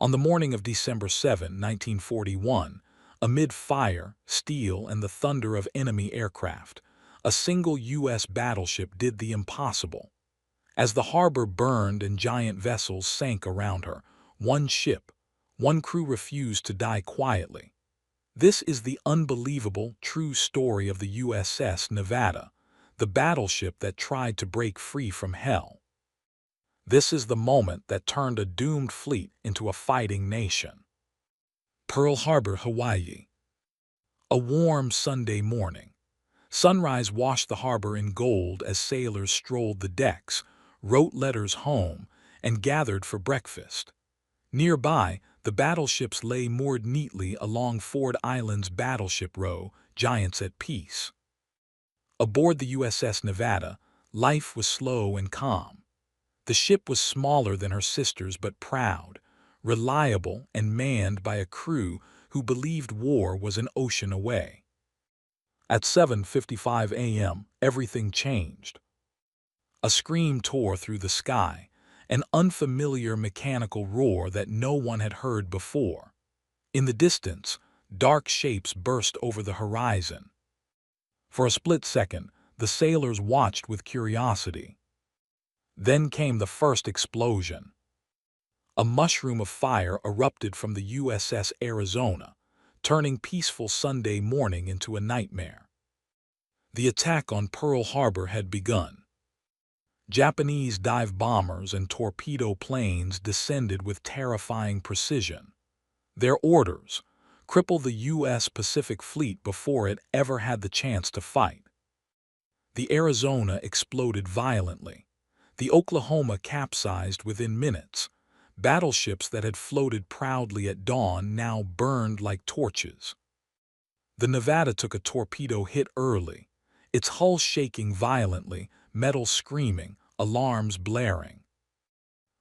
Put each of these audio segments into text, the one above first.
On the morning of December 7, 1941, amid fire, steel, and the thunder of enemy aircraft, a single U.S. battleship did the impossible. As the harbor burned and giant vessels sank around her, one ship, one crew refused to die quietly. This is the unbelievable, true story of the USS Nevada, the battleship that tried to break free from hell. This is the moment that turned a doomed fleet into a fighting nation. Pearl Harbor, Hawaii. A warm Sunday morning. Sunrise washed the harbor in gold as sailors strolled the decks, wrote letters home, and gathered for breakfast. Nearby, the battleships lay moored neatly along Ford Island's battleship row, giants at peace. Aboard the USS Nevada, life was slow and calm. The ship was smaller than her sisters but proud, reliable, and manned by a crew who believed war was an ocean away. At 7:55 a.m., everything changed. A scream tore through the sky, an unfamiliar mechanical roar that no one had heard before. In the distance, dark shapes burst over the horizon. For a split second, the sailors watched with curiosity. Then came the first explosion. A mushroom of fire erupted from the USS Arizona, turning peaceful Sunday morning into a nightmare. The attack on Pearl Harbor had begun. Japanese dive bombers and torpedo planes descended with terrifying precision. Their orders: cripple the U.S. Pacific Fleet before it ever had the chance to fight. The Arizona exploded violently. The Oklahoma capsized within minutes. Battleships that had floated proudly at dawn now burned like torches. The Nevada took a torpedo hit early, its hull shaking violently, metal screaming, alarms blaring.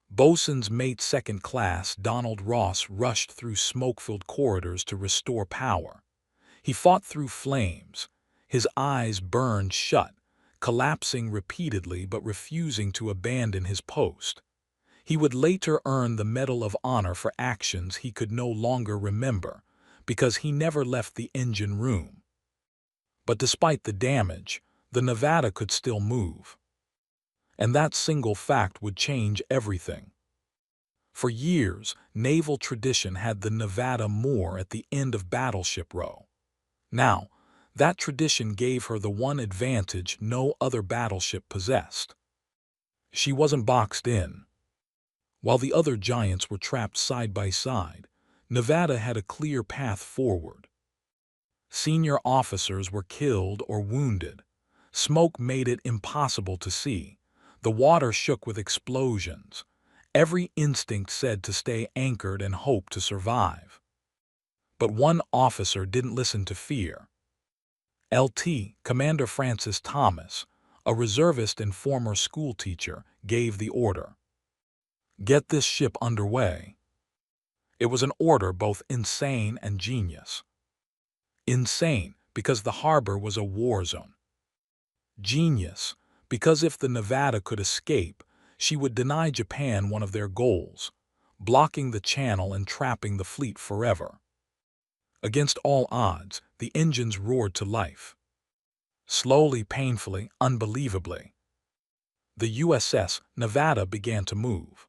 Bosun's mate second class Donald Ross rushed through smoke-filled corridors to restore power. He fought through flames. His eyes burned shut, collapsing repeatedly but refusing to abandon his post. He would later earn the Medal of Honor for actions he could no longer remember, because he never left the engine room. But despite the damage, the Nevada could still move. And that single fact would change everything. For years, naval tradition had the Nevada moor at the end of Battleship Row. Now, that tradition gave her the one advantage no other battleship possessed. She wasn't boxed in. While the other giants were trapped side by side, Nevada had a clear path forward. Senior officers were killed or wounded. Smoke made it impossible to see. The water shook with explosions. Every instinct said to stay anchored and hope to survive. But one officer didn't listen to fear. LT, Commander Francis Thomas, a reservist and former schoolteacher, gave the order. Get this ship underway. It was an order both insane and genius. Insane, because the harbor was a war zone. Genius, because if the Nevada could escape, she would deny Japan one of their goals, blocking the channel and trapping the fleet forever. Against all odds, the engines roared to life. Slowly, painfully, unbelievably. The USS Nevada began to move.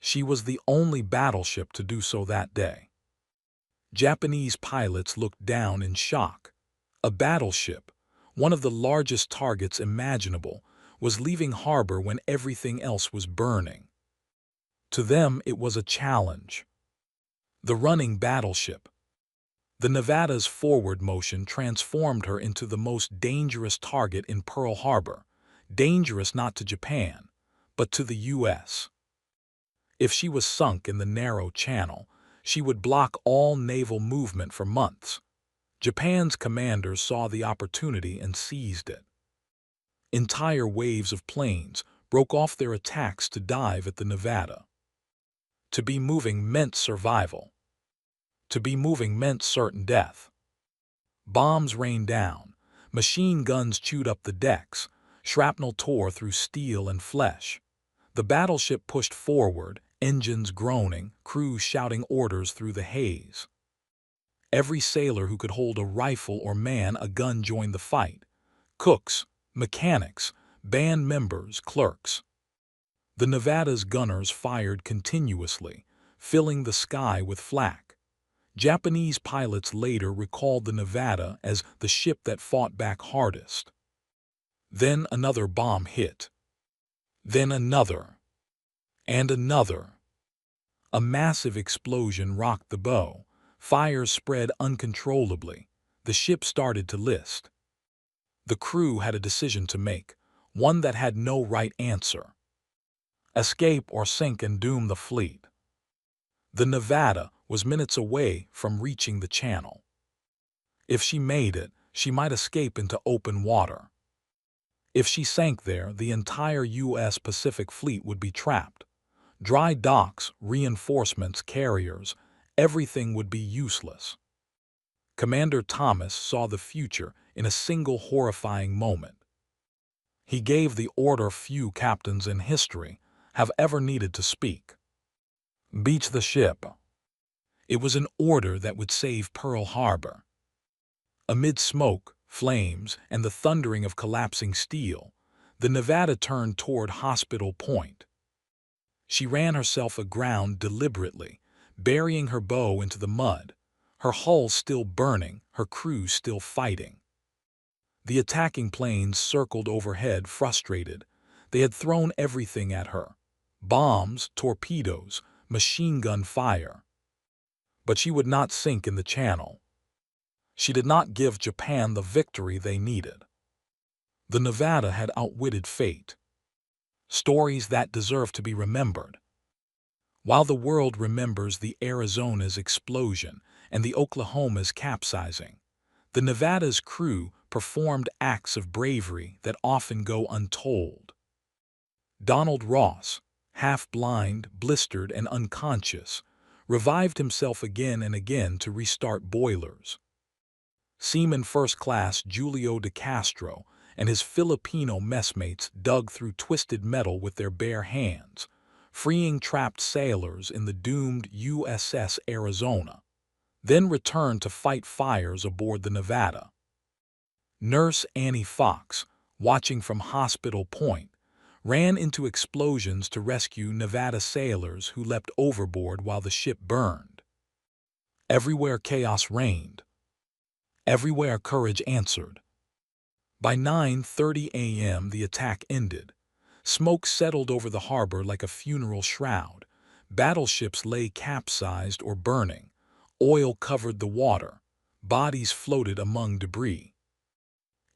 She was the only battleship to do so that day. Japanese pilots looked down in shock. A battleship, one of the largest targets imaginable, was leaving harbor when everything else was burning. To them, it was a challenge. The running battleship. The Nevada's forward motion transformed her into the most dangerous target in Pearl Harbor, dangerous not to Japan, but to the U.S. If she was sunk in the narrow channel, she would block all naval movement for months. Japan's commanders saw the opportunity and seized it. Entire waves of planes broke off their attacks to dive at the Nevada. To be moving meant survival. To be moving meant certain death. Bombs rained down, machine guns chewed up the decks, shrapnel tore through steel and flesh. The battleship pushed forward, engines groaning, crews shouting orders through the haze. Every sailor who could hold a rifle or man a gun joined the fight. Cooks, mechanics, band members, clerks. The Nevada's gunners fired continuously, filling the sky with flak. Japanese pilots later recalled the Nevada as the ship that fought back hardest. Then another bomb hit. Then another. And another. A massive explosion rocked the bow. Fires spread uncontrollably. The ship started to list. The crew had a decision to make, one that had no right answer. Escape or sink and doom the fleet. The Nevada was minutes away from reaching the channel. If she made it, she might escape into open water. If she sank there, the entire U.S. Pacific Fleet would be trapped. Dry docks, reinforcements, carriers, everything would be useless. Commander Thomas saw the future in a single horrifying moment. He gave the order few captains in history have ever needed to speak. Beach the ship. It was an order that would save Pearl Harbor. Amid smoke, flames, and the thundering of collapsing steel, the Nevada turned toward Hospital Point. She ran herself aground deliberately, burying her bow into the mud, her hull still burning, her crew still fighting. The attacking planes circled overhead frustrated. They had thrown everything at her: bombs, torpedoes, machine gun fire. But she would not sink in the channel. She did not give Japan the victory they needed. The Nevada had outwitted fate. Stories that deserve to be remembered. While the world remembers the Arizona's explosion and the Oklahoma's capsizing, the Nevada's crew performed acts of bravery that often go untold. Donald Ross, half-blind, blistered, and unconscious, revived himself again and again to restart boilers. Seaman First Class Julio de Castro and his Filipino messmates dug through twisted metal with their bare hands, freeing trapped sailors in the doomed USS Arizona, then returned to fight fires aboard the Nevada. Nurse Annie Fox, watching from Hospital Point, ran into explosions to rescue Nevada sailors who leapt overboard while the ship burned. Everywhere chaos reigned. Everywhere courage answered. By 9:30 a.m. the attack ended. Smoke settled over the harbor like a funeral shroud. Battleships lay capsized or burning. Oil covered the water. Bodies floated among debris.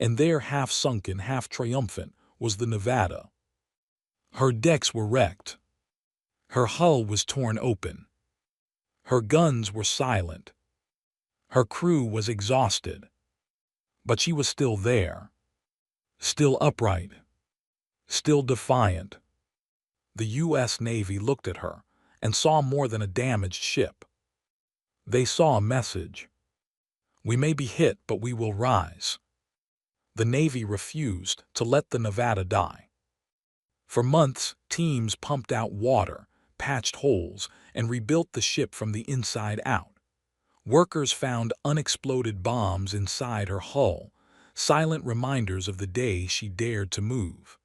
And there, half sunken, half triumphant, was the Nevada. Her decks were wrecked. Her hull was torn open. Her guns were silent. Her crew was exhausted. But she was still there. Still upright. Still defiant. The U.S. Navy looked at her and saw more than a damaged ship. They saw a message. We may be hit, but we will rise. The Navy refused to let the Nevada die. For months, teams pumped out water, patched holes, and rebuilt the ship from the inside out. Workers found unexploded bombs inside her hull, silent reminders of the day she dared to move.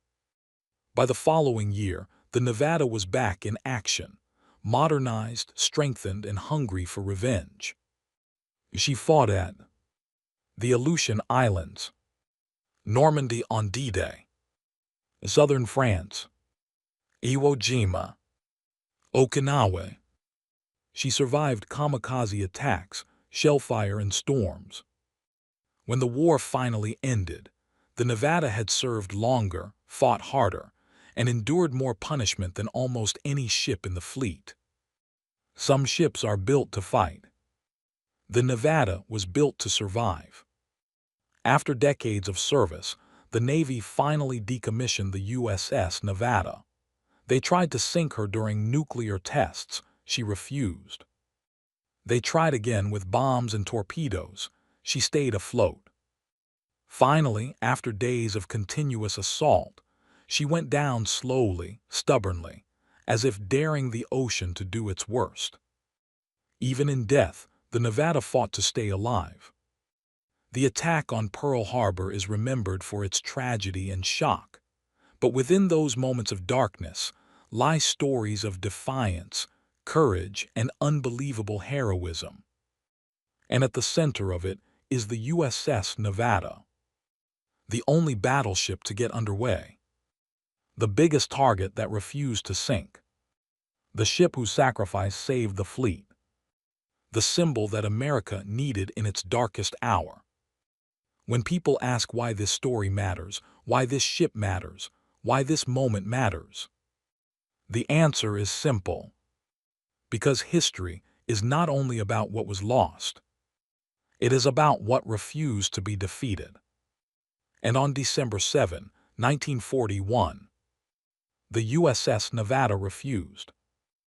By the following year, the Nevada was back in action, modernized, strengthened, and hungry for revenge. She fought at the Aleutian Islands, Normandy on D-Day, Southern France, Iwo Jima, Okinawa. She survived kamikaze attacks, shellfire, and storms. When the war finally ended, the Nevada had served longer, fought harder, and endured more punishment than almost any ship in the fleet. Some ships are built to fight. The Nevada was built to survive. After decades of service, the Navy finally decommissioned the USS Nevada. They tried to sink her during nuclear tests. She refused. They tried again with bombs and torpedoes. She stayed afloat. Finally, after days of continuous assault, she went down slowly, stubbornly, as if daring the ocean to do its worst. Even in death, the Nevada fought to stay alive. The attack on Pearl Harbor is remembered for its tragedy and shock, but within those moments of darkness lie stories of defiance, courage, and unbelievable heroism. And at the center of it is the USS Nevada, the only battleship to get underway, the biggest target that refused to sink, the ship whose sacrifice saved the fleet, the symbol that America needed in its darkest hour. When people ask why this story matters, why this ship matters, why this moment matters, the answer is simple. Because history is not only about what was lost, it is about what refused to be defeated. And on December 7, 1941, the USS Nevada refused.